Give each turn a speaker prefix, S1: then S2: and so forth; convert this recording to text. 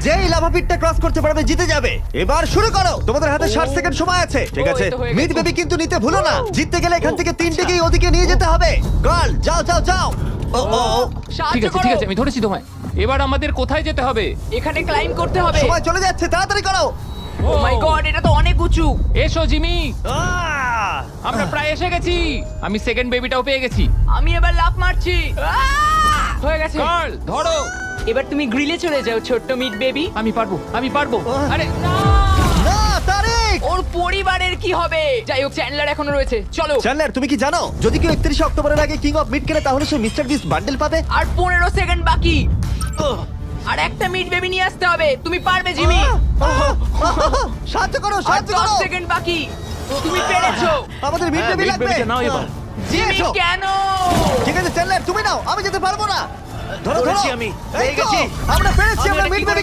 S1: যেই lava পিটটা cross করতে পারবে জিতে যাবে। এবার শুরু করো, তোমাদের হাতে 60 সেকেন্ড সময় আছে। ঠিক
S2: ও,
S1: আছে,
S2: এই তো হয়ে
S1: মিড
S2: গেছে।
S1: বেবি কিন্তু নিতে ভুলো না। জিততে গেলে এখান থেকে তিনটেকেই ওদিকে নিয়ে যেতে হবে। গার্ল যাও যাও যাও। ও ও ও,
S3: ঠিক
S2: সাহায্য
S3: আছে ঠিক
S2: করো।
S3: আছে আমি ধরেছি তোমায়। এবার আমাদের কোথায় যেতে হবে?
S2: এখানে ক্লাইম করতে হবে।
S1: সময় চলে যাচ্ছে, তাড়াতাড়ি করো।
S2: ও মাই গড, এটা তো অনেক উঁচু।
S3: এসো জিমি,
S1: আহ!
S3: আমরা প্রায় এসে গেছি। আমি সেকেন্ড বেবিটাও পেয়ে গেছি।
S2: আমি এবার লাফ মারছি। হয়ে গেছে।
S3: গার্ল ধরো।
S2: এবার তুমি গ্রিলে চলে যাও, ছোট্ট মিট বেবি।
S3: আমি পারবো আমি পারবো। আরে না!
S1: না তারিক।
S2: ওর পরিবারের কি হবে? যাই হোক, চ্যান্ডলার এখনো রয়েছে। চলো।
S1: চ্যান্ডলার তুমি কি জানো যদি কেউ 31 অক্টোবরের আগে কিং অফ মিড কেনে তাহলে সে মিস্টার বিস্ট বান্ডেল পাবে?
S2: আর 15 সেকেন্ড বাকি। আর একটা মিট বেবি নিয়ে আসতে হবে। তুমি পারবে জিমি।
S1: সাহায্য করো,
S2: আর
S1: সাহায্য
S2: 10
S1: করো।
S2: সেকেন্ড বাকি। তুমি পেরেছো।
S1: আমাদের মিড
S3: হ্যাঁ,
S1: বেবি
S3: mid
S1: লাগবে।
S3: baby টা নাও এবার।
S2: জিমি
S1: এসো।
S2: কেন?
S1: ঠিক আছে চ্যান্ডলার তুমি নাও, আমি যেতে পারবো না। ধরো ধরো
S4: ধরেছি আমি,
S1: এই
S4: পেয়ে
S1: তো,
S4: গেছি।
S1: আমরা পেরেছি,
S4: আমি
S1: আমরা
S4: এটা
S1: মিড
S4: কি করে